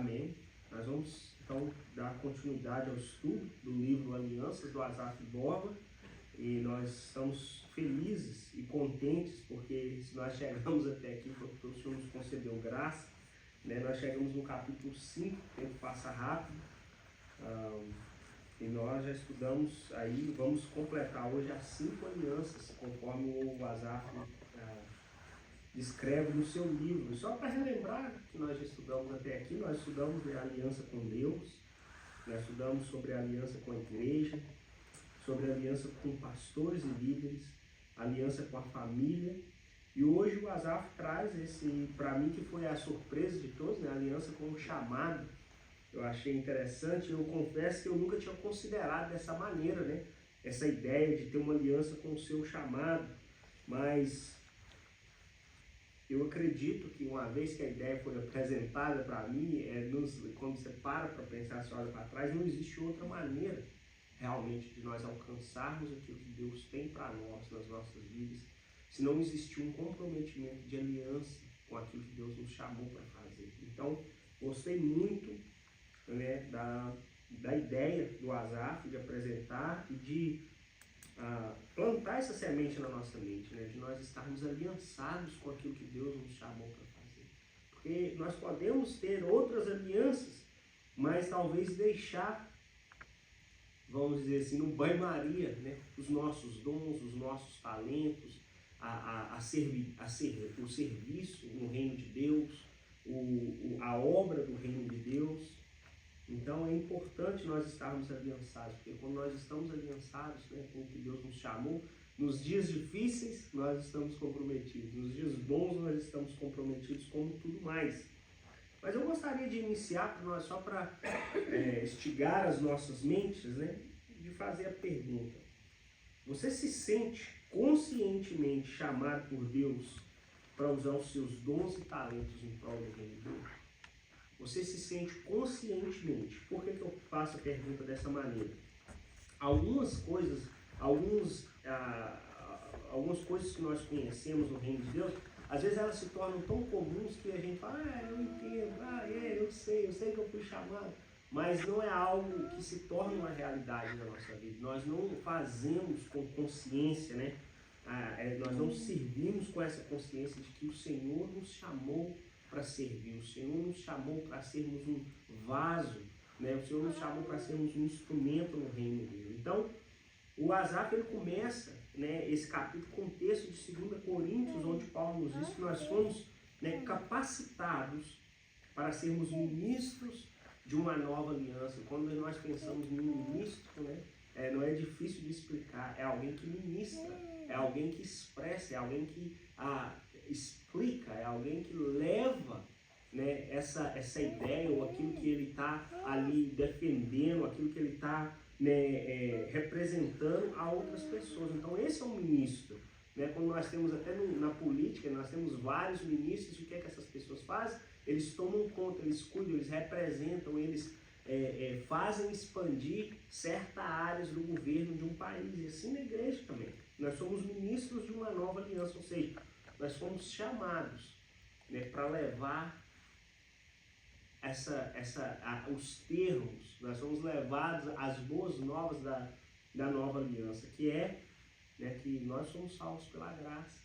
Amém. Nós vamos então dar continuidade ao estudo do livro Alianças do Asaf Borba e nós estamos felizes e contentes porque se nós chegamos até aqui foi porque o Senhor nos concedeu graça, né? Nós chegamos no capítulo 5, o tempo passa rápido, e nós já estudamos aí, vamos completar hoje as 5 alianças conforme o Asaf descreve no seu livro. Só para relembrar que nós já estudamos até aqui, nós estudamos a aliança com Deus, nós estudamos sobre a aliança com a igreja, sobre a aliança com pastores e líderes, aliança com a família, e hoje o Asaf traz esse, para mim que foi a surpresa de todos, né, a aliança com o chamado. Eu achei interessante, eu confesso que eu nunca tinha considerado dessa maneira, né, essa ideia de ter uma aliança com o seu chamado, mas eu acredito que uma vez que a ideia foi apresentada para mim, quando você para pensar, você olha para trás, não existe outra maneira realmente de nós alcançarmos aquilo que Deus tem para nós nas nossas vidas, se não existir um comprometimento de aliança com aquilo que Deus nos chamou para fazer. Então, gostei muito, né, da ideia do Asaf de apresentar e de plantar essa semente na nossa mente, né, de nós estarmos aliançados com aquilo que Deus nos chamou para fazer. Porque nós podemos ter outras alianças, mas talvez deixar, vamos dizer assim, no banho-maria, né, os nossos dons, os nossos talentos, o serviço no reino de Deus, a obra do reino de Deus. Então é importante nós estarmos aliançados, porque quando nós estamos aliançados, né, com o que Deus nos chamou, nos dias difíceis nós estamos comprometidos, nos dias bons nós estamos comprometidos, como tudo mais. Mas eu gostaria de iniciar, só para estigar as nossas mentes, né, de fazer a pergunta: você se sente conscientemente chamado por Deus para usar os seus dons e talentos em prol do reino de Deus? Você se sente conscientemente? Por que eu faço a pergunta dessa maneira? Algumas coisas que nós conhecemos no reino de Deus, às vezes elas se tornam tão comuns que a gente fala, eu entendo, eu sei que eu fui chamado, mas não é algo que se torna uma realidade na nossa vida. Nós não fazemos com consciência, né? Nós não servimos com essa consciência de que o Senhor nos chamou para servir, o Senhor nos chamou para sermos um vaso, né? O Senhor nos chamou para sermos um instrumento no reino dele. Então, o Asaf, ele começa, né, esse capítulo com o texto de 2 Coríntios, onde Paulo nos diz que nós fomos, né, capacitados para sermos ministros de uma nova aliança. Quando nós pensamos em um ministro, né, não é difícil de explicar, é alguém que ministra, é alguém que expressa, é alguém que explica, é alguém que leva, né, essa ideia ou aquilo que ele está ali defendendo, aquilo que ele está, né, representando a outras pessoas. Então esse é um ministro, né? Quando nós temos até na política, nós temos vários ministros, o que é que essas pessoas fazem? Eles tomam conta, eles cuidam, eles representam, eles fazem expandir certas áreas do governo de um país, e assim na igreja também. Nós somos ministros de uma nova aliança, ou seja, nós fomos chamados, né, para levar os termos, nós somos levados às boas novas da nova aliança, que é, né, que nós somos salvos pela graça,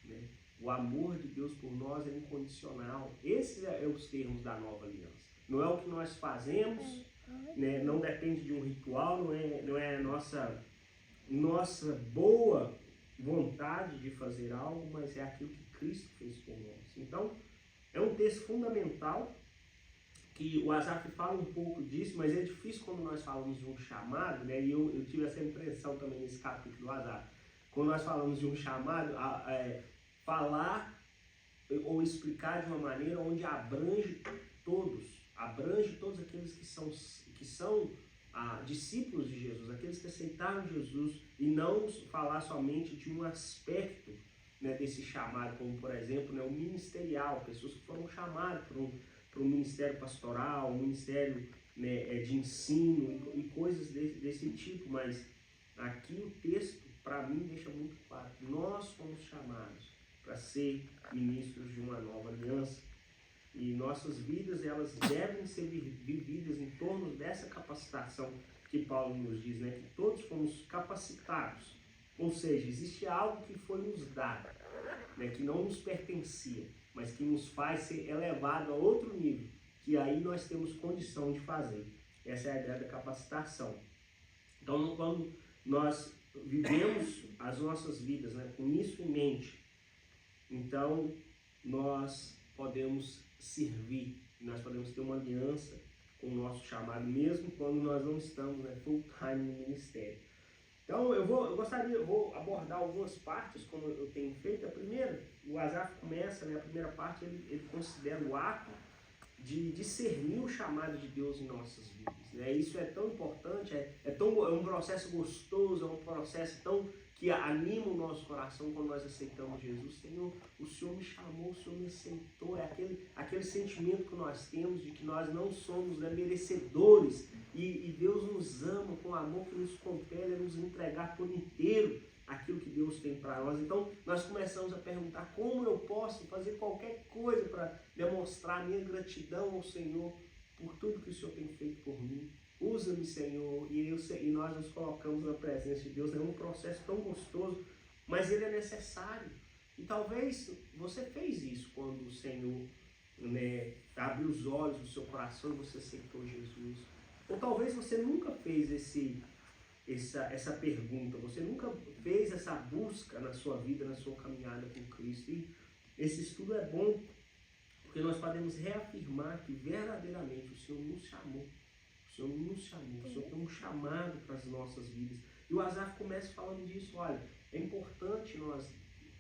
né? O amor de Deus por nós é incondicional. Esses são os termos da nova aliança. Não é o que nós fazemos, né, não depende de um ritual, não é a nossa boa vontade de fazer algo, mas é aquilo que Cristo fez por nós. Então, é um texto fundamental, que o Asaf fala um pouco disso, mas é difícil quando nós falamos de um chamado, né? E eu tive essa impressão também nesse capítulo do Asaf. Quando nós falamos de um chamado, falar ou explicar de uma maneira onde abrange todos aqueles que são discípulos de Jesus, aqueles que aceitaram Jesus, e não falar somente de um aspecto, né, desse chamado, como por exemplo, né, o ministerial, pessoas que foram chamadas para um ministério pastoral, um ministério, né, de ensino e coisas desse tipo. Mas aqui o texto, para mim, deixa muito claro: nós fomos chamados para ser ministros de uma nova aliança. E nossas vidas, elas devem ser vividas em torno dessa capacitação que Paulo nos diz, né? Que todos fomos capacitados. Ou seja, existe algo que foi nos dado, né? Que não nos pertencia, mas que nos faz ser elevado a outro nível, que aí nós temos condição de fazer. Essa é a ideia da capacitação. Então, quando nós vivemos as nossas vidas, né, com isso em mente, então nós podemos servir, nós podemos ter uma aliança com o nosso chamado, mesmo quando nós não estamos, né, full time no ministério. Então eu vou abordar algumas partes, como eu tenho feito. A primeira, o Asaf começa, né, a primeira parte, ele considera o ato de discernir o chamado de Deus em nossas vidas, né? Isso é tão importante, é um processo gostoso, é um processo que anima o nosso coração quando nós aceitamos Jesus. Senhor, o Senhor me chamou, o Senhor me aceitou. É aquele sentimento que nós temos de que nós não somos, né, merecedores, e Deus nos ama com amor que nos compele a nos entregar por inteiro aquilo que Deus tem para nós. Então nós começamos a perguntar: como eu posso fazer qualquer coisa para demonstrar a minha gratidão ao Senhor por tudo que o Senhor tem feito por mim? Usa-me, Senhor. E nós nos colocamos na presença de Deus. É um processo tão gostoso, mas ele é necessário. E talvez você fez isso quando o Senhor, né, abriu os olhos do seu coração e você aceitou Jesus. Ou talvez você nunca fez essa pergunta, você nunca fez essa busca na sua vida, na sua caminhada com Cristo. E esse estudo é bom porque nós podemos reafirmar que verdadeiramente o Senhor nos chamou. O Senhor nos chamou, o Senhor tem um chamado para as nossas vidas. E o Asaf começa falando disso: olha, é importante nós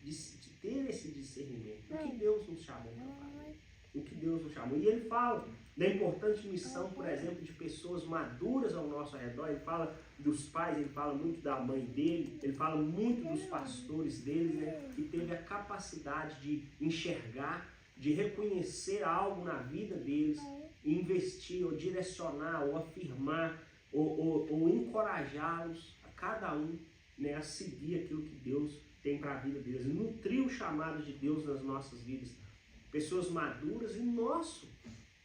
de ter esse discernimento. O que Deus nos chamou para fazer? O que Deus nos chamou. E ele fala da importante missão, por exemplo, de pessoas maduras ao nosso redor. Ele fala dos pais, ele fala muito da mãe dele, ele fala muito dos pastores dele, né, que teve a capacidade de enxergar, de reconhecer algo na vida deles, investir, ou direcionar, ou afirmar, ou encorajá-los, a cada um, né, a seguir aquilo que Deus tem para a vida deles. Nutrir o chamado de Deus nas nossas vidas. Pessoas maduras e nosso,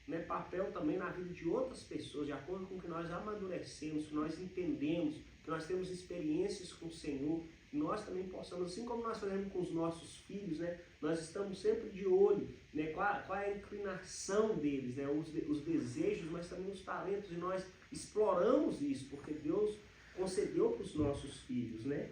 né, papel também na vida de outras pessoas, de acordo com que nós amadurecemos, que nós entendemos, que nós temos experiências com o Senhor, que nós também possamos, assim como nós fazemos com os nossos filhos, né, nós estamos sempre de olho, né, qual é a inclinação deles, né, os desejos, mas também os talentos, e nós exploramos isso, porque Deus concedeu para os nossos filhos, né?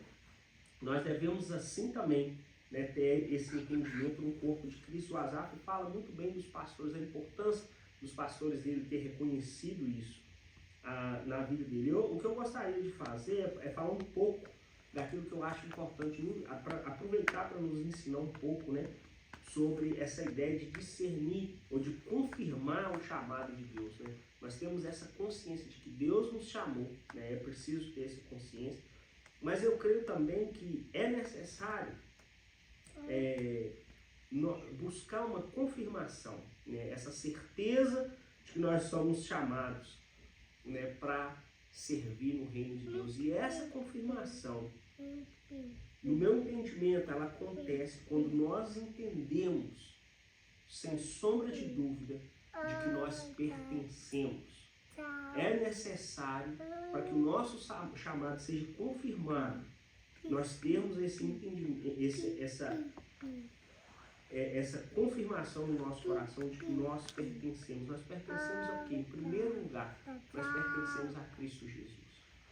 Nós devemos assim também, né, ter esse entendimento no corpo de Cristo. O Asaf fala muito bem dos pastores, a importância dos pastores dele ter reconhecido isso na vida dele. O que eu gostaria de fazer é falar um pouco daquilo que eu acho importante, aproveitar para nos ensinar um pouco, né, sobre essa ideia de discernir ou de confirmar o chamado de Deus, né? Nós temos essa consciência de que Deus nos chamou, né? É preciso ter essa consciência, mas eu creio também que é necessário buscar uma confirmação, né? Essa certeza de que nós somos chamados, né, para servir no reino de Deus. E essa confirmação, no meu entendimento, ela acontece quando nós entendemos, sem sombra de dúvida, de que nós pertencemos. É necessário, para que o nosso chamado seja confirmado, nós temos esse entendimento, essa confirmação no nosso coração de que nós pertencemos. Nós pertencemos a quem? Em primeiro lugar, nós pertencemos a Cristo Jesus.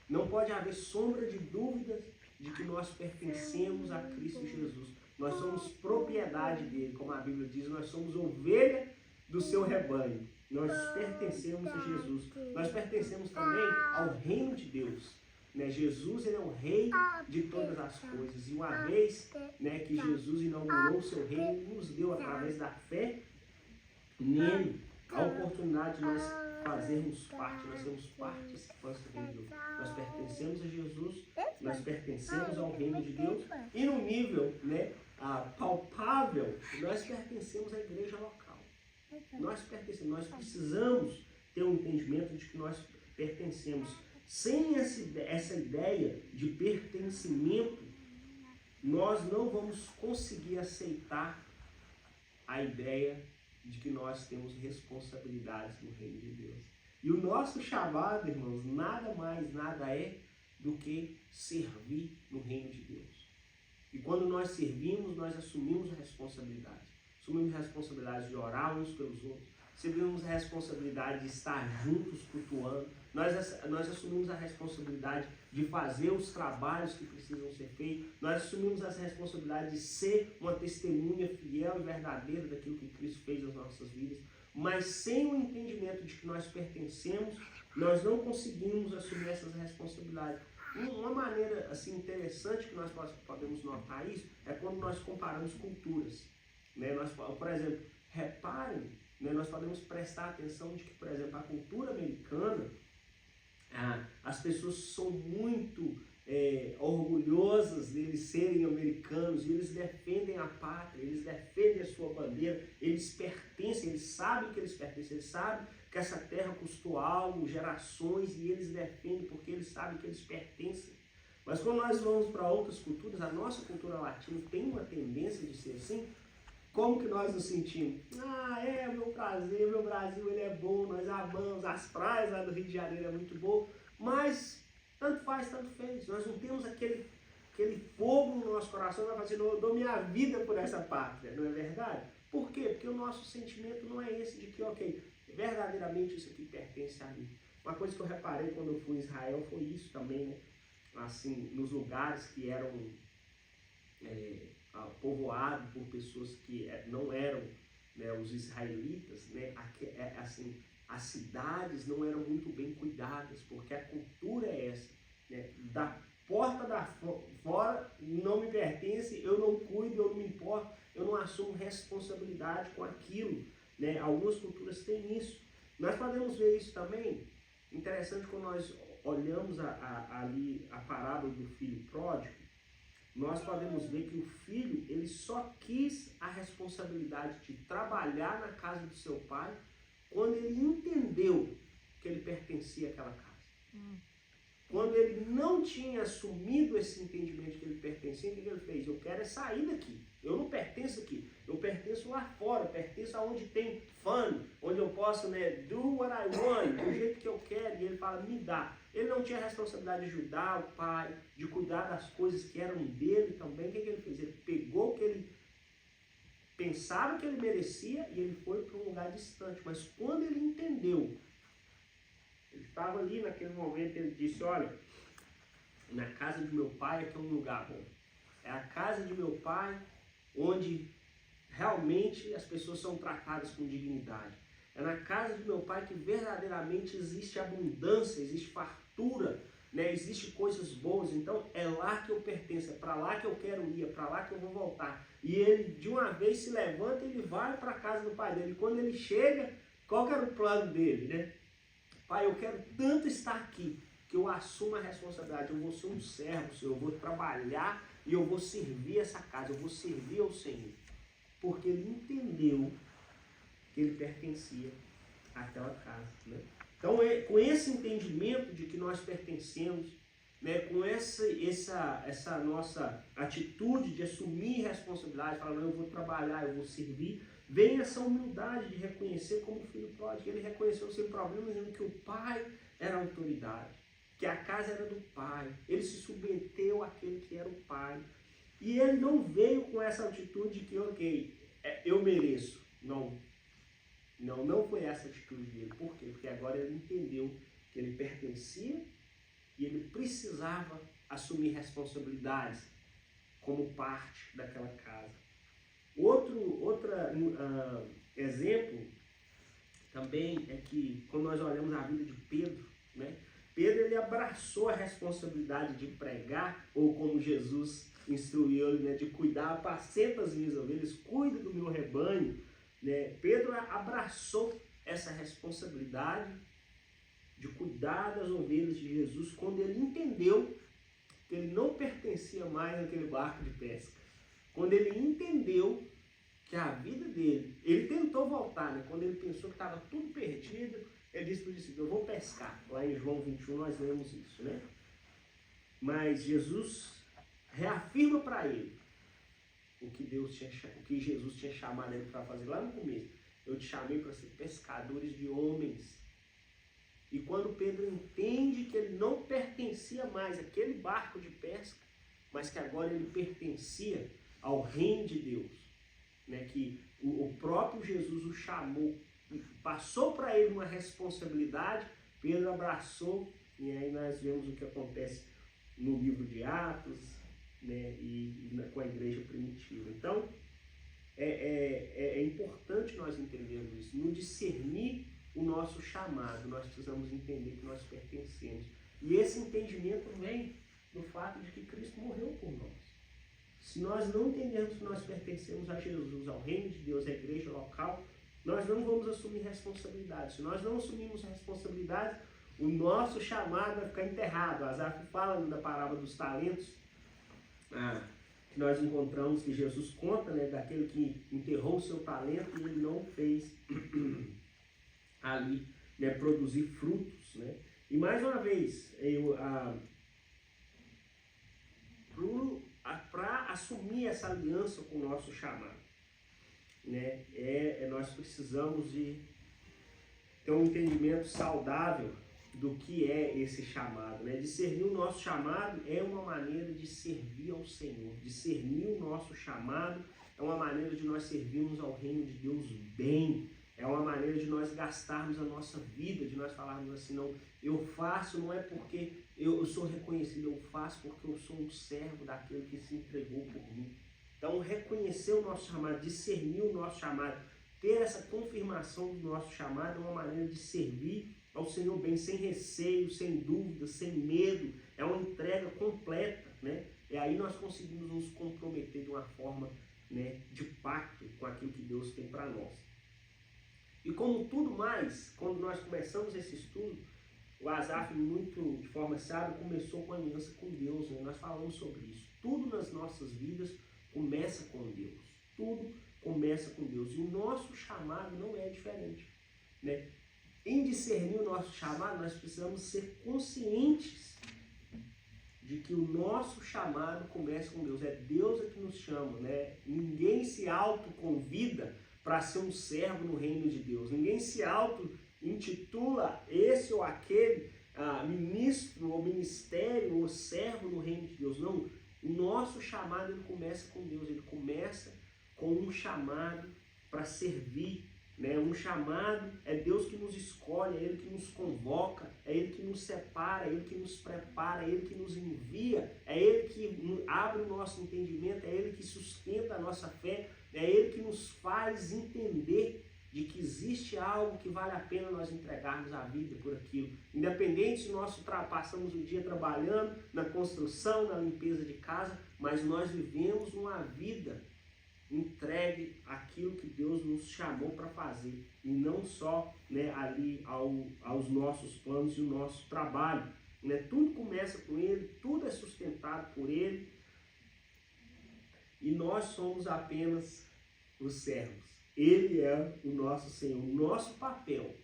Não pode haver sombra de dúvidas de que nós pertencemos a Cristo Jesus. Nós somos propriedade dele, como a Bíblia diz, nós somos ovelha do seu rebanho. Nós pertencemos a Jesus. Nós pertencemos também ao reino de Deus. Né? Jesus, ele é o rei de todas as coisas. E uma vez, né, que Jesus inaugurou o seu reino, ele nos deu, através da fé nele, a oportunidade de nós fazermos parte, nós somos participantes do reino de Deus. Nós pertencemos a Jesus, nós pertencemos ao reino de Deus, e no nível, né, palpável, nós pertencemos à igreja local. Nós pertencemos, nós precisamos ter um entendimento de que nós pertencemos. Sem essa ideia de pertencimento, nós não vamos conseguir aceitar a ideia de que nós temos responsabilidades no reino de Deus. E o nosso chamado, irmãos, nada mais, nada é do que servir no reino de Deus. E quando nós servimos, nós assumimos a responsabilidade. Assumimos a responsabilidade de orar uns pelos outros. Assumimos a responsabilidade de estar juntos cultuando. Nós assumimos a responsabilidade de fazer os trabalhos que precisam ser feitos. Nós assumimos a responsabilidade de ser uma testemunha fiel e verdadeira daquilo que Cristo fez nas nossas vidas. Mas sem o entendimento de que nós pertencemos, nós não conseguimos assumir essas responsabilidades. Uma maneira assim, interessante que nós podemos notar isso é quando nós comparamos culturas. Né? Por exemplo, reparem, né? Nós podemos prestar atenção de que, por exemplo, a cultura americana, as pessoas são muito orgulhosas deles serem americanos, e eles defendem a pátria, eles defendem a sua bandeira, eles pertencem, eles sabem que eles pertencem, eles sabem que essa terra custou algo, gerações, e eles defendem porque eles sabem que eles pertencem. Mas quando nós vamos para outras culturas, a nossa cultura latina tem uma tendência de ser assim. Como que nós nos sentimos? Meu prazer, meu Brasil, ele é bom, nós amamos, as praias lá do Rio de Janeiro é muito boa, mas tanto faz, tanto fez. Nós não temos aquele fogo no nosso coração, vai fazer, eu dou minha vida por essa pátria, não é verdade? Por quê? Porque o nosso sentimento não é esse de que, ok, verdadeiramente isso aqui pertence a mim. Uma coisa que eu reparei quando eu fui em Israel foi isso também, né? Assim, nos lugares que eram povoados por pessoas que não eram, né, os israelitas, né? Assim, as cidades não eram muito bem cuidadas, porque a cultura é essa, né? Da porta da fora não me pertence, eu não cuido, eu não me importo, eu não assumo responsabilidade com aquilo, né? Algumas culturas têm isso. Nós podemos ver isso também, interessante, quando nós olhamos ali a parábola do filho pródigo, nós podemos ver que o filho, ele só quis a responsabilidade de trabalhar na casa do seu pai quando ele entendeu que ele pertencia àquela casa. Quando ele não tinha assumido esse entendimento que ele pertencia, o que ele fez? Eu quero é sair daqui. Eu não pertenço aqui. Eu pertenço lá fora. Eu pertenço aonde tem fun, onde eu posso, né, do what I want, do jeito que eu quero. E ele fala, me dá. Ele não tinha a responsabilidade de ajudar o pai, de cuidar das coisas que eram dele também. O que ele fez? Ele pegou o que ele pensava que ele merecia e ele foi para um lugar distante. Mas quando ele entendeu, ele estava ali naquele momento, ele disse, olha, na casa de meu pai é que é um lugar bom. É a casa de meu pai onde realmente as pessoas são tratadas com dignidade. É na casa de meu pai que verdadeiramente existe abundância, existe fartura, né? Existe coisas boas. Então é lá que eu pertenço, é para lá que eu quero ir, é para lá que eu vou voltar. E ele de uma vez se levanta e ele vai para a casa do pai dele. E quando ele chega, qual que era o plano dele, né? Pai, eu quero tanto estar aqui, que eu assumo a responsabilidade. Eu vou ser um servo, Senhor. Eu vou trabalhar e eu vou servir essa casa. Eu vou servir ao Senhor. Porque ele entendeu que ele pertencia àquela casa, né? Então, com esse entendimento de que nós pertencemos, né, com essa nossa atitude de assumir responsabilidade, falando, eu vou trabalhar, eu vou servir, vem essa humildade de reconhecer como filho pródigo. Ele reconheceu sem problema, dizendo que o pai era a autoridade, que a casa era do pai. Ele se submeteu àquele que era o pai. E ele não veio com essa atitude de que, ok, eu mereço. Não foi essa atitude dele. Por quê? Porque agora ele entendeu que ele pertencia e ele precisava assumir responsabilidades como parte daquela casa. Outro exemplo também é que quando nós olhamos a vida de Pedro, né? Pedro, ele abraçou a responsabilidade de pregar, ou como Jesus instruiu ele, né, de cuidar, apacenta as minhas ovelhas, cuida do meu rebanho, né? Pedro abraçou essa responsabilidade de cuidar das ovelhas de Jesus quando ele entendeu que ele não pertencia mais naquele barco de pesca. Quando ele entendeu que a vida dele, ele tentou voltar, né? Quando ele pensou que estava tudo perdido, ele disse para o discípulo, eu vou pescar. Lá em João 21 nós lemos isso, né? Mas Jesus reafirma para ele o que Jesus tinha chamado ele para fazer lá no começo. eu te chamei para ser pescadores de homens. E quando Pedro entende que ele não pertencia mais àquele barco de pesca, mas que agora ele pertencia ao reino de Deus, né, que o próprio Jesus o chamou, passou para ele uma responsabilidade, Pedro abraçou, e aí nós vemos o que acontece no livro de Atos, né, com a igreja primitiva. Então, é importante nós entendermos isso. No discernir o nosso chamado, nós precisamos entender que nós pertencemos. E esse entendimento vem do fato de que Cristo morreu por nós. Se nós não entendermos que nós pertencemos a Jesus, ao reino de Deus, à igreja local, nós não vamos assumir responsabilidade. Se nós não assumirmos responsabilidade, o nosso chamado vai ficar enterrado. Asaf fala da parábola dos talentos, que nós encontramos, que Jesus conta, né, daquele que enterrou o seu talento e ele não fez ali, né, produzir frutos, né? E mais uma vez, para assumir essa aliança com o nosso chamado, né, nós precisamos de ter um entendimento saudável do que é esse chamado, né? Discernir o nosso chamado é uma maneira de servir ao Senhor. Discernir o nosso chamado é uma maneira de nós servirmos ao reino de Deus bem. É uma maneira de nós gastarmos a nossa vida, de nós falarmos assim, não, eu faço não é porque eu sou reconhecido, eu faço porque eu sou um servo daquele que se entregou por mim. Então, reconhecer o nosso chamado, discernir o nosso chamado, ter essa confirmação do nosso chamado é uma maneira de servir ao Senhor bem, sem receio, sem dúvida, sem medo. É uma entrega completa, né? E aí nós conseguimos nos comprometer de uma forma, né, de pacto com aquilo que Deus tem para nós. E como tudo mais, quando nós começamos esse estudo, o Asaf, muito de forma sábia, começou com a aliança com Deus, né? Nós falamos sobre isso. Tudo nas nossas vidas começa com Deus. Tudo começa com Deus. E o nosso chamado não é diferente, né? Em discernir o nosso chamado, nós precisamos ser conscientes de que o nosso chamado começa com Deus. É Deus que nos chama, né? Ninguém se autoconvida para ser um servo no reino de Deus. Ninguém se auto-intitula esse ou aquele ministro ou ministério ou servo no reino de Deus. Não, o nosso chamado ele começa com Deus. Ele começa com um chamado para servir, né? Um chamado, é Deus que nos escolhe, é Ele que nos convoca, é Ele que nos separa, é Ele que nos prepara, é Ele que nos envia, é Ele que abre o nosso entendimento, é Ele que sustenta a nossa fé, é Ele que nos faz entender de que existe algo que vale a pena nós entregarmos a vida por aquilo. Independente se nós passamos o dia trabalhando na construção, na limpeza de casa, mas nós vivemos uma vida entregue àquilo que Deus nos chamou para fazer, e não só, né, ali aos nossos planos e o nosso trabalho, né? Tudo começa com Ele, tudo é sustentado por Ele, e nós somos apenas os servos. Ele é o nosso Senhor. O nosso papel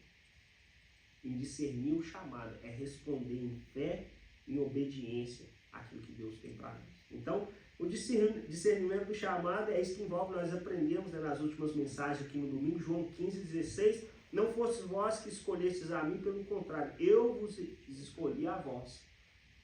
em discernir o chamado é responder em fé, em obediência àquilo que Deus tem para nós. Então, o discernimento do chamado é isso que envolve, nós aprendemos, né, nas últimas mensagens aqui no domingo, João 15,16, não fostes vós que escolhestes a mim, pelo contrário, eu vos escolhi a vós.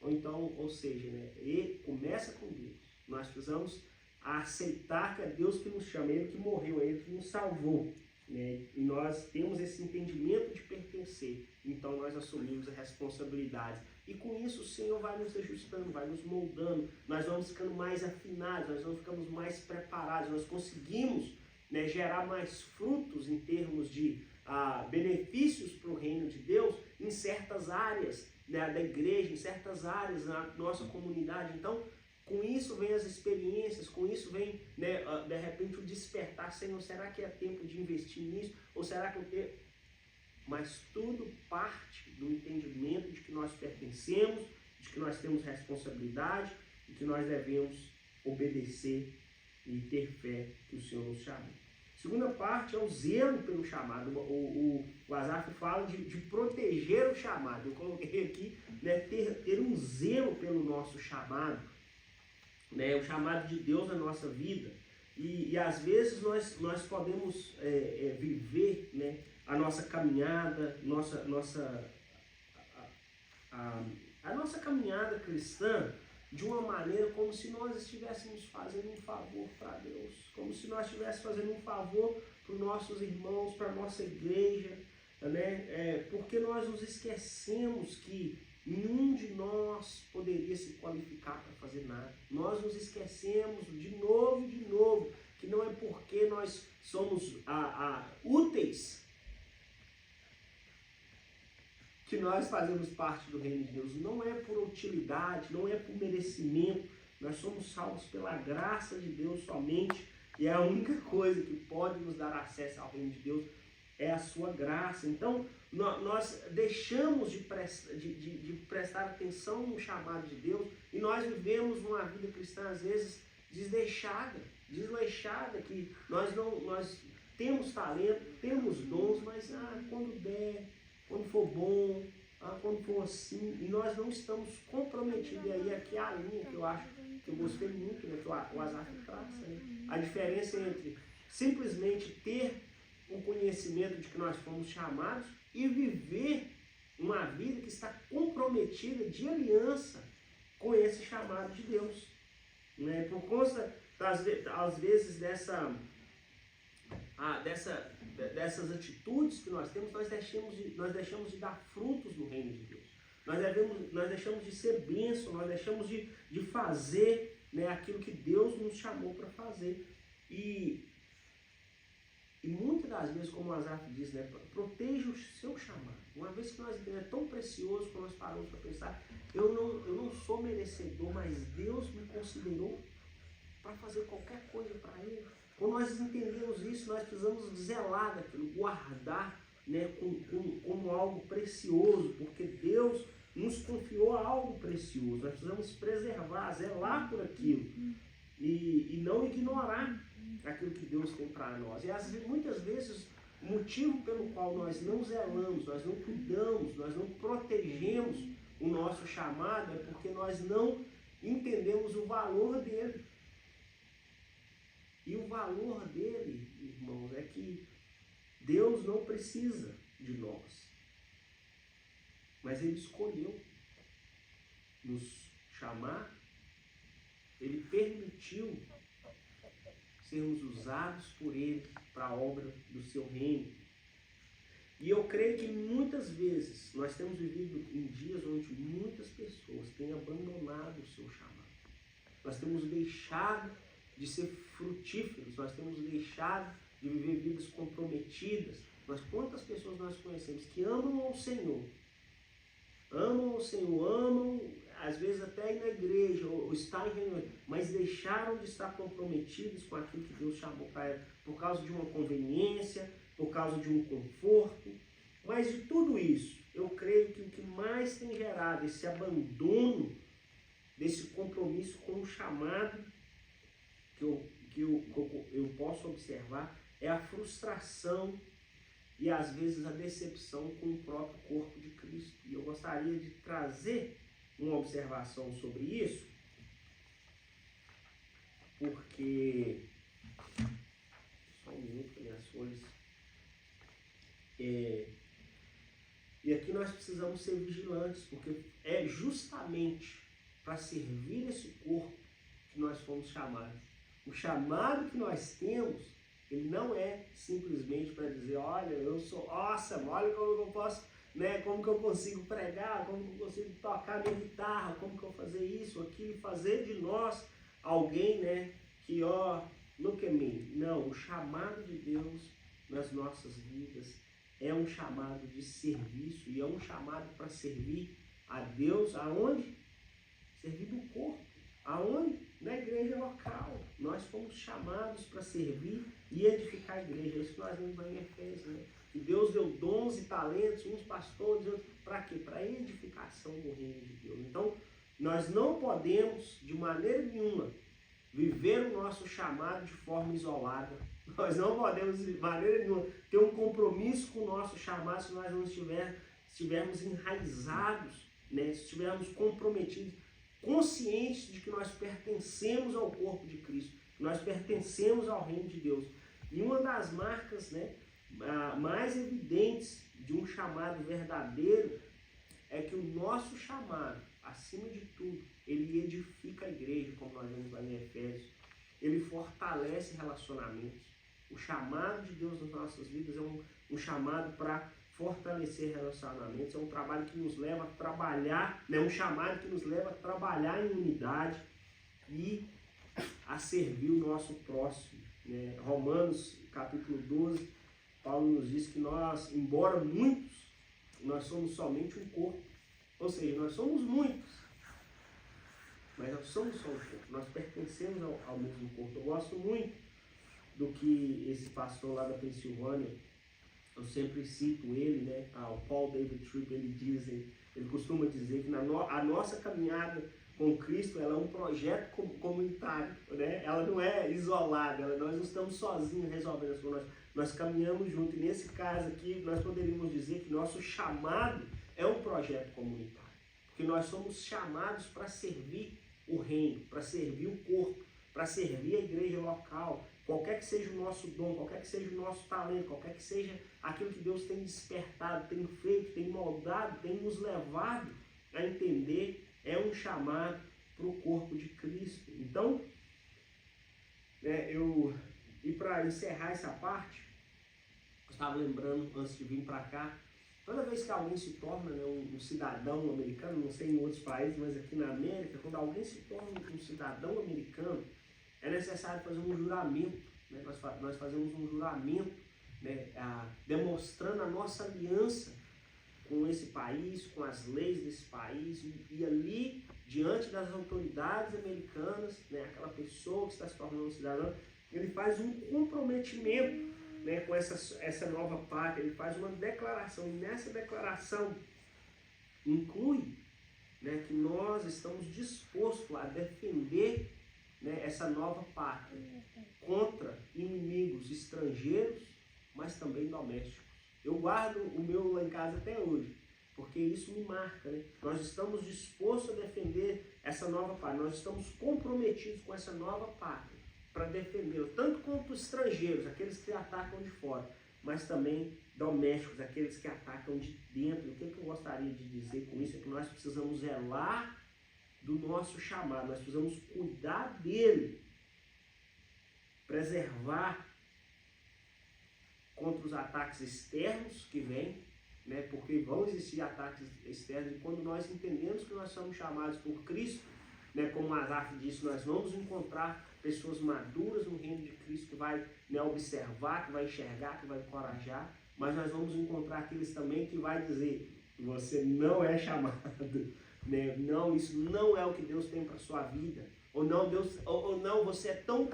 Ou seja, né, ele começa com Deus. Nós precisamos aceitar que é Deus que nos chama, Ele que morreu, é Ele que nos salvou, né? E nós temos esse entendimento de pertencer, então nós assumimos a responsabilidade. E com isso o Senhor vai nos ajustando, vai nos moldando, nós vamos ficando mais afinados, nós vamos ficando mais preparados, nós conseguimos, né, gerar mais frutos em termos de benefícios para o reino de Deus em certas áreas, né, da igreja, em certas áreas na nossa comunidade. Então, com isso vem as experiências, com isso vem, né, de repente o despertar, Senhor, será que é tempo de investir nisso? Ou será que eu tenho... Mas tudo parte do entendimento de que nós pertencemos, de que nós temos responsabilidade e que nós devemos obedecer e ter fé que o Senhor nos chama. Segunda parte é o zelo pelo chamado. O Asaf fala de proteger o chamado. Eu coloquei aqui, né, ter um zelo pelo nosso chamado, né, o chamado de Deus na nossa vida. E às vezes nós podemos viver, né, a nossa caminhada, a nossa caminhada cristã de uma maneira como se nós estivéssemos fazendo um favor para Deus, como se nós estivéssemos fazendo um favor para os nossos irmãos, para a nossa igreja, né? Porque nós nos esquecemos que nenhum de nós poderia se qualificar para fazer nada. Nós nos esquecemos de novo, que não é porque nós somos úteis que nós fazemos parte do reino de Deus. Não é por utilidade, não é por merecimento. Nós somos salvos pela graça de Deus somente. E a única coisa que pode nos dar acesso ao reino de Deus é a sua graça. Então, nós deixamos de prestar atenção no chamado de Deus e nós vivemos uma vida cristã, às vezes, desleixada, que nós temos talento, temos dons, mas quando der, quando for bom, quando for assim, e nós não estamos comprometidos. E aí aqui é a linha que eu acho que eu gostei muito, né, que o Azaf traça, né? A diferença entre simplesmente ter o conhecimento de que nós fomos chamados e viver uma vida que está comprometida de aliança com esse chamado de Deus, né? Por conta, às vezes, dessas atitudes que nós temos, nós deixamos de dar frutos no reino de Deus. Nós deixamos de ser bênção, nós deixamos de fazer, né, aquilo que Deus nos chamou para fazer. E muitas das vezes, como o Azaf diz, né, proteja o seu chamado. Uma vez que nós entendemos, é tão precioso quando nós paramos para pensar, eu não sou merecedor, mas Deus me considerou para fazer qualquer coisa para Ele. Quando nós entendemos isso, nós precisamos zelar daquilo, guardar, né, como algo precioso, porque Deus nos confiou algo precioso. Nós precisamos preservar, zelar por aquilo e não ignorar aquilo que Deus tem para nós. E muitas vezes o motivo pelo qual nós não zelamos, nós não cuidamos, nós não protegemos o nosso chamado é porque nós não entendemos o valor dele. E o valor dele, irmãos, é que Deus não precisa de nós, mas Ele escolheu nos chamar, Ele permitiu sermos usados por Ele para a obra do seu reino. E eu creio que muitas vezes nós temos vivido em dias onde muitas pessoas têm abandonado o seu chamado. Nós temos deixado de ser frutíferos, nós temos deixado de viver vidas comprometidas. Mas quantas pessoas nós conhecemos que amam o Senhor, amam, às vezes até ir na igreja, ou estar em reunião, mas deixaram de estar comprometidos com aquilo que Deus chamou para elas, por causa de uma conveniência, por causa de um conforto. Mas de tudo isso, eu creio que o que mais tem gerado esse abandono, desse compromisso com o chamado, que eu posso observar, é a frustração e às vezes a decepção com o próprio corpo de Cristo. E eu gostaria de trazer uma observação sobre isso, porque só um minuto com minhas folhas. E aqui nós precisamos ser vigilantes, porque é justamente para servir esse corpo que nós fomos chamados. O chamado que nós temos, ele não é simplesmente para dizer, olha, eu sou awesome, olha como eu posso, né, como que eu consigo pregar, como que eu consigo tocar minha guitarra, como que eu vou fazer isso, aquilo, fazer de nós alguém, né, que, look at me. Não, o chamado de Deus nas nossas vidas é um chamado de serviço e é um chamado para servir a Deus aonde? Servir do corpo. Aonde? Na igreja local. Nós fomos chamados para servir e edificar a igreja. É isso que nós vemos em Efésios, né? Que Deus deu dons e talentos, uns pastores, outros, para quê? Para a edificação do reino de Deus. Então, nós não podemos, de maneira nenhuma, viver o nosso chamado de forma isolada. Nós não podemos, de maneira nenhuma, ter um compromisso com o nosso chamado se nós não estivermos enraizados, né? Se estivermos comprometidos, conscientes de que nós pertencemos ao corpo de Cristo, nós pertencemos ao reino de Deus. E uma das marcas, né, mais evidentes de um chamado verdadeiro é que o nosso chamado, acima de tudo, ele edifica a igreja, como nós vemos lá em Efésios. Ele fortalece relacionamentos. O chamado de Deus nas nossas vidas é um chamado para fortalecer relacionamentos, é um trabalho que nos leva a trabalhar, né, um chamado que nos leva a trabalhar em unidade e a servir o nosso próximo. Né? Romanos capítulo 12, Paulo nos diz que nós, embora muitos, nós somos somente um corpo. Ou seja, nós somos muitos, mas nós somos só um corpo. Nós pertencemos ao mesmo corpo. Eu gosto muito do que esse pastor lá da Pensilvânia, eu sempre cito ele, né? O Paul David Tripp, ele costuma dizer que a nossa caminhada com Cristo, ela é um projeto comunitário, né? Ela não é isolada, nós não estamos sozinhos resolvendo as coisas, nós caminhamos junto. E nesse caso aqui, nós poderíamos dizer que nosso chamado é um projeto comunitário, porque nós somos chamados para servir o reino, para servir o corpo, para servir a igreja local, qualquer que seja o nosso dom, qualquer que seja o nosso talento, qualquer que seja aquilo que Deus tem despertado, tem feito, tem moldado, tem nos levado a entender, é um chamado para o corpo de Cristo. Então, e para encerrar essa parte, eu estava lembrando, antes de vir para cá, toda vez que alguém se torna, né, um cidadão americano, não sei em outros países, mas aqui na América, quando alguém se torna um cidadão americano, é necessário fazer um juramento. Né? Nós fazemos um juramento, né, demonstrando a nossa aliança com esse país, com as leis desse país, e ali, diante das autoridades americanas, né, aquela pessoa que está se tornando um cidadão, ele faz um comprometimento, né, com essa nova pátria, ele faz uma declaração, e nessa declaração inclui, né, que nós estamos dispostos a defender, né, essa nova pátria contra inimigos estrangeiros, mas também domésticos. Eu guardo o meu lá em casa até hoje, porque isso me marca, né? Nós estamos dispostos a defender essa nova pátria, nós estamos comprometidos com essa nova pátria para defendê-la, tanto quanto os estrangeiros, aqueles que atacam de fora, mas também domésticos, aqueles que atacam de dentro. O que eu gostaria de dizer com isso é que nós precisamos zelar do nosso chamado, nós precisamos cuidar dele, preservar contra os ataques externos que vêm, né, porque vão existir ataques externos, e quando nós entendemos que nós somos chamados por Cristo, né, como Asaf disse, nós vamos encontrar pessoas maduras no reino de Cristo, que vai, né, observar, que vai enxergar, que vai encorajar, mas nós vamos encontrar aqueles também que vai dizer, você não é chamado, né, não, isso não é o que Deus tem para a sua vida, ou não, você é tão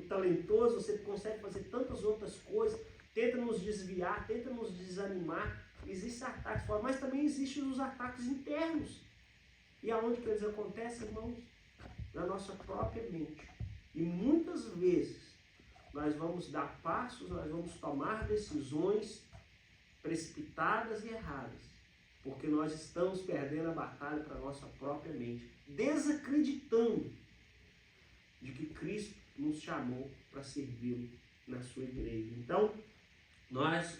talentoso, você consegue fazer tantas outras coisas, tenta nos desviar, tenta nos desanimar. Existem ataques fora, mas também existem os ataques internos. E aonde que eles acontecem, irmãos? Na nossa própria mente. E muitas vezes nós vamos dar passos, nós vamos tomar decisões precipitadas e erradas, porque nós estamos perdendo a batalha para a nossa própria mente, desacreditando de que Cristo nos chamou para servi-lo na sua igreja. Então,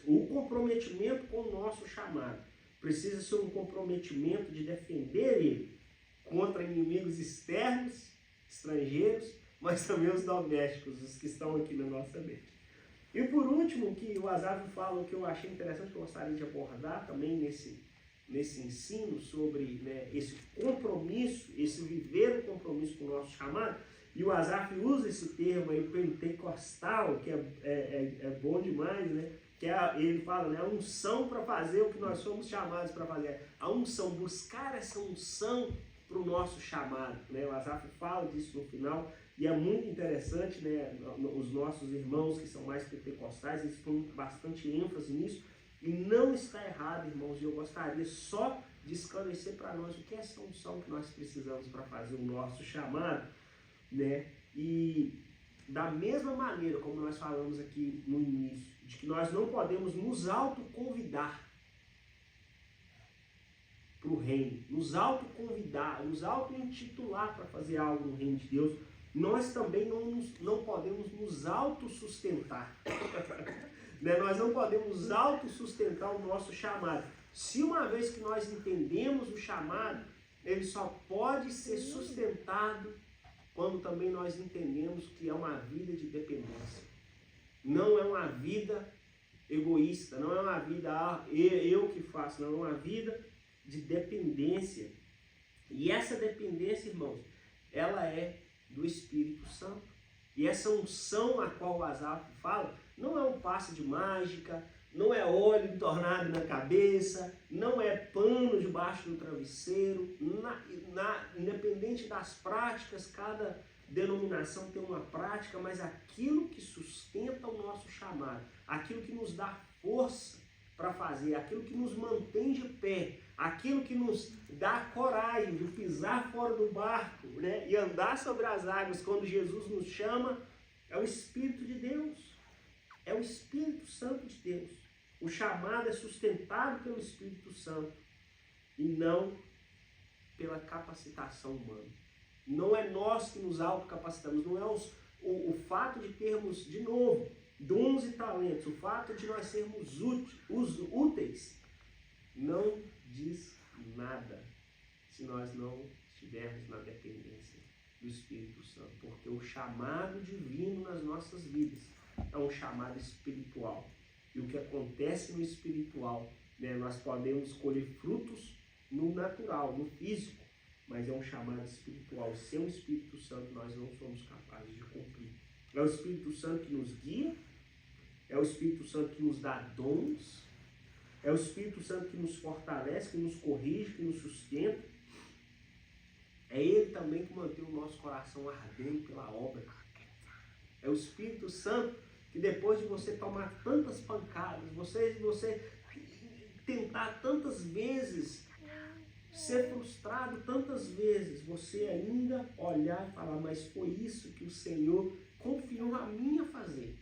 o comprometimento com o nosso chamado precisa ser um comprometimento de defender ele contra inimigos externos, estrangeiros, mas também os domésticos, os que estão aqui na nossa mente. E por último, que o Asaf fala, que eu achei interessante, que eu gostaria de abordar também nesse ensino sobre, né, esse compromisso, esse viver o compromisso com o nosso chamado. E o Asaf usa esse termo aí, pentecostal, que é bom demais, né? Ele fala, né, a unção para fazer o que nós somos chamados para fazer. A unção, buscar essa unção para o nosso chamado. Né? O Asaf fala disso no final, e é muito interessante, né? Os nossos irmãos que são mais pentecostais, eles põem bastante ênfase nisso, e não está errado, irmãos, e eu gostaria só de esclarecer para nós o que é essa unção que nós precisamos para fazer o nosso chamado. Né? E da mesma maneira como nós falamos aqui no início, de que nós não podemos nos autoconvidar para o reino, nos autoconvidar, nos auto-intitular para fazer algo no reino de Deus, nós também não podemos nos autossustentar. Né? Nós não podemos autossustentar o nosso chamado. Se uma vez que nós entendemos o chamado, ele só pode ser sustentado quando também nós entendemos que é uma vida de dependência. Não é uma vida egoísta, não é uma vida eu que faço, não é uma vida de dependência. E essa dependência, irmãos, ela é do Espírito Santo. E essa unção a qual o Asaf fala, não é um passe de mágica, não é óleo entornado na cabeça, não é pano debaixo do travesseiro. Independente das práticas, cada denominação tem uma prática, mas aquilo que sustenta o nosso chamado, aquilo que nos dá força para fazer, aquilo que nos mantém de pé, aquilo que nos dá coragem de pisar fora do barco, né, e andar sobre as águas quando Jesus nos chama, é o Espírito de Deus, é o Espírito Santo de Deus. O chamado é sustentado pelo Espírito Santo e não pela capacitação humana. Não é nós que nos autocapacitamos, não é o fato de termos, de novo, dons e talentos, o fato de nós sermos úteis, não diz nada se nós não estivermos na dependência do Espírito Santo, porque o chamado divino nas nossas vidas é um chamado espiritual. E o que acontece no espiritual, né, nós podemos colher frutos no natural, no físico, mas é um chamado espiritual. Sem o Espírito Santo nós não somos capazes de cumprir. É o Espírito Santo que nos guia, é o Espírito Santo que nos dá dons, é o Espírito Santo que nos fortalece, que nos corrige, que nos sustenta. É Ele também que mantém o nosso coração ardendo pela obra. É o Espírito Santo que depois de você tomar tantas pancadas, você tentar tantas vezes, ser frustrado tantas vezes, você ainda olhar e falar, mas foi isso que o Senhor confiou a mim a fazer.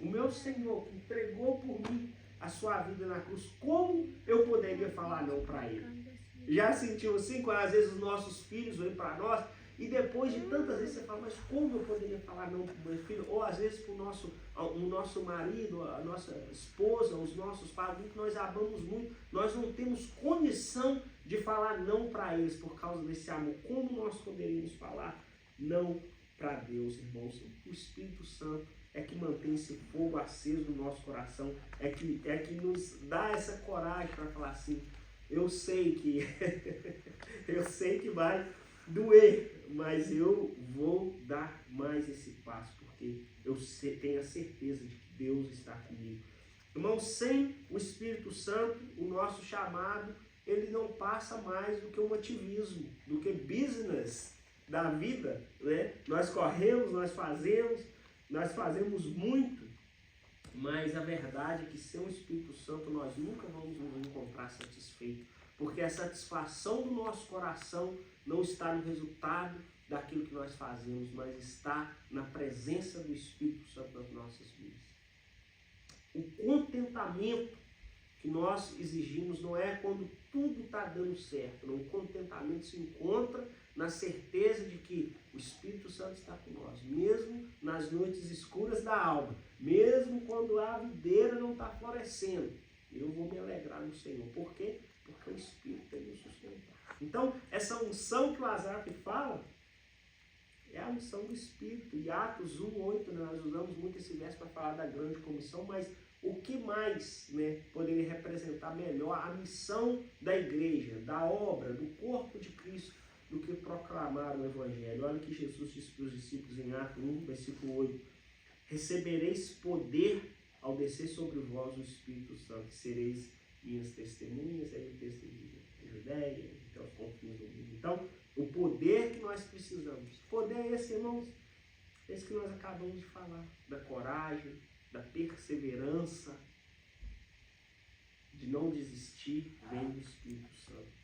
O meu Senhor que entregou por mim a sua vida na cruz, como eu poderia falar não para Ele? Já sentiu assim, quando às vezes os nossos filhos vêm para nós, e depois de tantas vezes você fala, mas como eu poderia falar não para o meu filho? Ou às vezes para o nosso marido, a nossa esposa, os nossos pais, que nós amamos muito, nós não temos condição de falar não para eles por causa desse amor. Como nós poderíamos falar não para Deus, irmãos? O Espírito Santo é que mantém esse fogo aceso no nosso coração, é que nos dá essa coragem para falar assim, eu sei que vai doer, mas eu vou dar mais esse passo, porque eu tenho a certeza de que Deus está comigo. Irmão, sem o Espírito Santo, o nosso chamado, ele não passa mais do que um ativismo, do que business da vida, né? Nós corremos, nós fazemos muito, mas a verdade é que sem o Espírito Santo nós nunca vamos nos encontrar satisfeitos, porque a satisfação do nosso coração não está no resultado daquilo que nós fazemos, mas está na presença do Espírito Santo nas nossas vidas. O contentamento que nós exigimos não é quando tudo está dando certo, não. O contentamento se encontra na certeza de que o Espírito Santo está com nós, mesmo nas noites escuras da alma, mesmo quando a videira não está florescendo, eu vou me alegrar no Senhor. Por quê? Porque o Espírito tem nos sustentado. Então, essa unção que o Asaf fala é a unção do Espírito. Em Atos 1:8, nós usamos muito esse verso para falar da grande comissão, mas o que mais, né, poderia representar melhor a missão da igreja, da obra, do corpo de Cristo, do que proclamar o Evangelho? Olha o que Jesus disse para os discípulos em Atos 1, versículo 8. Recebereis poder ao descer sobre vós o Espírito Santo, e sereis minhas testemunhas, aí o texto de Judéia, até os confins do mundo. Então, o poder que nós precisamos, poder é esse, irmãos, esse que nós acabamos de falar, da coragem, da perseverança, de não desistir, vem do Espírito Santo.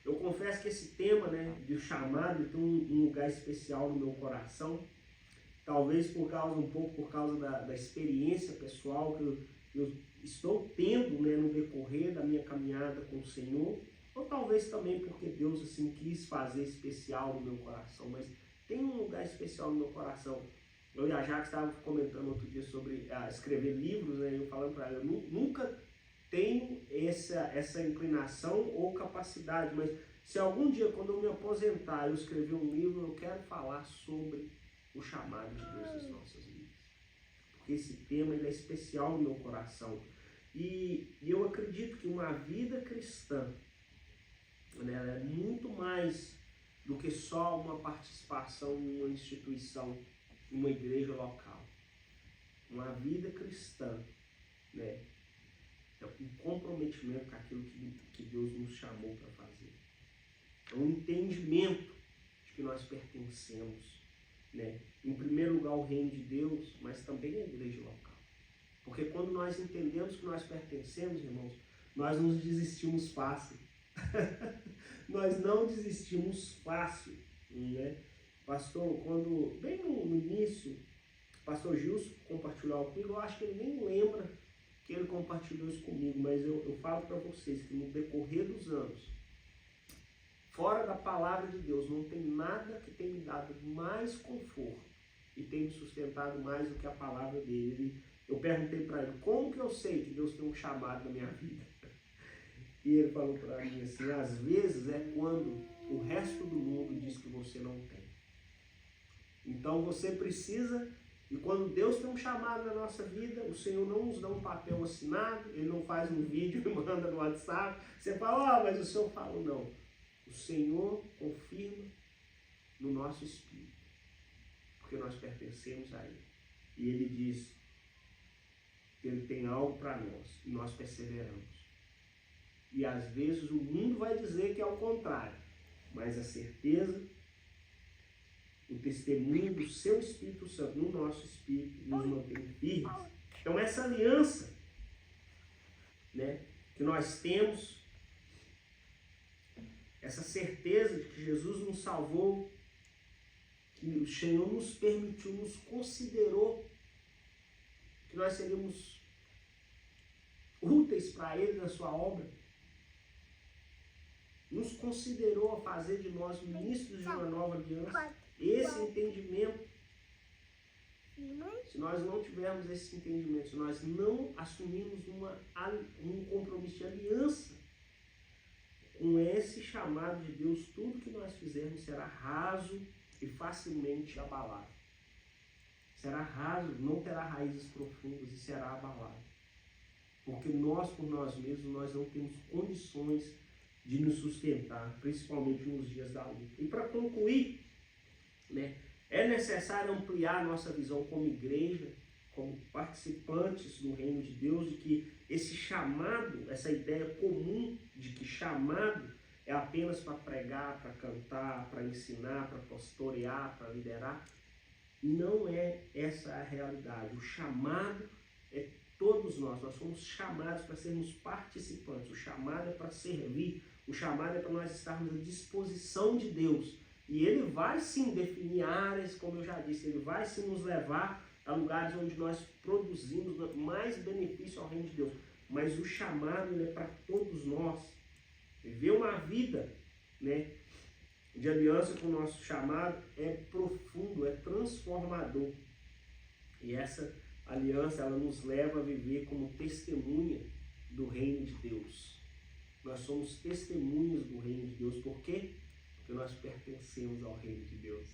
Eu confesso que esse tema, né, do chamado tem um lugar especial no meu coração, talvez um pouco por causa da experiência pessoal que eu estou tendo, né, no decorrer da minha caminhada com o Senhor, ou talvez também porque Deus assim quis fazer especial no meu coração, mas tem um lugar especial no meu coração. Eu e a Jaque estávamos comentando outro dia sobre escrever livros, né? Eu falando para ela, eu nunca tenho essa inclinação ou capacidade, mas se algum dia, quando eu me aposentar, eu escrever um livro, eu quero falar sobre o chamado de Deus nas nossas vidas. Porque esse tema ele é especial no meu coração. E eu acredito que uma vida cristã, né, ela é muito mais do que só uma participação em uma instituição, em uma igreja local. Uma vida cristã, né, é um comprometimento com aquilo que Deus nos chamou para fazer. É um entendimento de que nós pertencemos, né, em primeiro lugar ao reino de Deus, mas também à igreja local. Porque quando nós entendemos que nós pertencemos, irmãos, nós não desistimos fácil. Nós não desistimos fácil, né? Pastor, quando, bem no início, o pastor Gilson compartilhou comigo, eu acho que ele nem lembra que ele compartilhou isso comigo, mas eu falo para vocês que no decorrer dos anos, fora da palavra de Deus, não tem nada que tenha me dado mais conforto e tenha me sustentado mais do que a palavra dele. Eu perguntei para ele, como que eu sei que Deus tem um chamado na minha vida? E ele falou para mim assim, às vezes é quando o resto do mundo diz que você não tem. Então você precisa, e quando Deus tem um chamado na nossa vida, o Senhor não nos dá um papel assinado, Ele não faz um vídeo e manda no WhatsApp, você fala, mas o Senhor fala, não. O Senhor confirma no nosso espírito, porque nós pertencemos a Ele. E Ele diz que Ele tem algo para nós, e nós perseveramos. E às vezes o mundo vai dizer que é o contrário, mas a certeza, o testemunho do seu Espírito Santo no nosso espírito nos mantém firmes. Então essa aliança, né, que nós temos, essa certeza de que Jesus nos salvou, que o Senhor nos permitiu, nos considerou, que nós seríamos úteis para Ele na sua obra, nos considerou a fazer de nós ministros de uma nova aliança. Esse entendimento, se nós não tivermos esse entendimento, se nós não assumirmos um compromisso de aliança com esse chamado de Deus, tudo que nós fizermos será raso e facilmente abalado. Será raso, não terá raízes profundas e será abalado. Porque nós, por nós mesmos, nós não temos condições de nos sustentar, principalmente nos dias da luta. E para concluir, né, é necessário ampliar a nossa visão como igreja, como participantes do reino de Deus, de que esse chamado, essa ideia comum de que chamado é apenas para pregar, para cantar, para ensinar, para pastorear, para liderar, não é essa a realidade. O chamado é todos nós somos chamados para sermos participantes, o chamado é para servir, o chamado é para nós estarmos à disposição de Deus. E Ele vai sim definir áreas, como eu já disse, Ele vai sim nos levar a lugares onde nós produzimos mais benefício ao reino de Deus. Mas o chamado ele é para todos nós. Viver uma vida, né, de aliança com o nosso chamado é profundo, é transformador. E essa aliança ela nos leva a viver como testemunha do reino de Deus. Nós somos testemunhas do reino de Deus. Por quê? Porque nós pertencemos ao reino de Deus.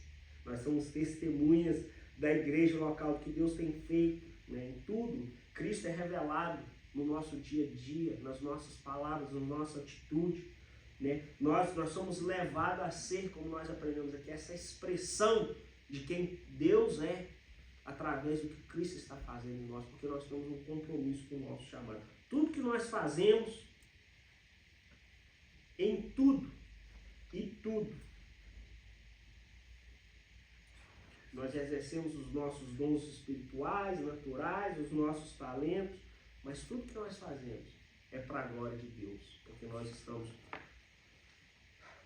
Nós somos testemunhas da igreja local, que Deus tem feito, né? Em tudo. Cristo é revelado no nosso dia a dia, nas nossas palavras, na nossa atitude, né? Nós somos levados a ser, como nós aprendemos aqui, essa expressão de quem Deus é, através do que Cristo está fazendo em nós, porque nós temos um compromisso com o nosso chamado. Tudo que nós fazemos, em tudo, nós exercemos os nossos dons espirituais, naturais, os nossos talentos, mas tudo que nós fazemos é para a glória de Deus, porque nós estamos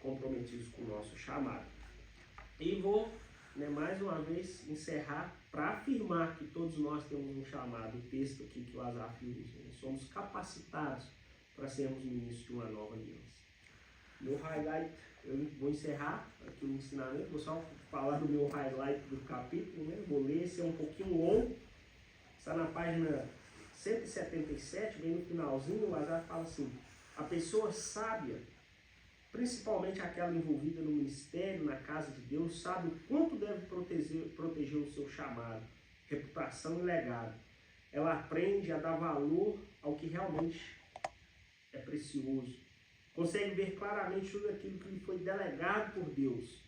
comprometidos com o nosso chamado. E vou, mais uma vez, encerrar para afirmar que todos nós temos um chamado, o texto aqui que o Asaf usa, somos capacitados para sermos ministros de uma nova aliança. Meu highlight, eu vou encerrar aqui o ensinamento, vou só falar do meu highlight do capítulo, né? Vou ler, esse é um pouquinho longo, está na página 177, bem no finalzinho, o Lazar fala assim: a pessoa sábia, principalmente aquela envolvida no ministério, na casa de Deus, sabe o quanto deve proteger o seu chamado, reputação e legado. Ela aprende a dar valor ao que realmente é precioso. Consegue ver claramente tudo aquilo que lhe foi delegado por Deus.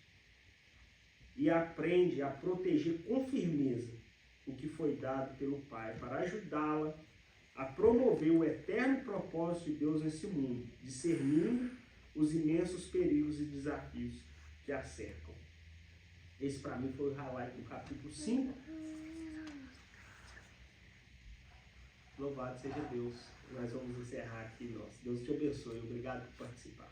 E aprende a proteger com firmeza o que foi dado pelo Pai, para ajudá-la a promover o eterno propósito de Deus nesse mundo, discernindo os imensos perigos e desafios que a cercam. Esse para mim foi o highlight do capítulo 5. Louvado seja Deus. Nós vamos encerrar aqui. Deus te abençoe. Obrigado por participar.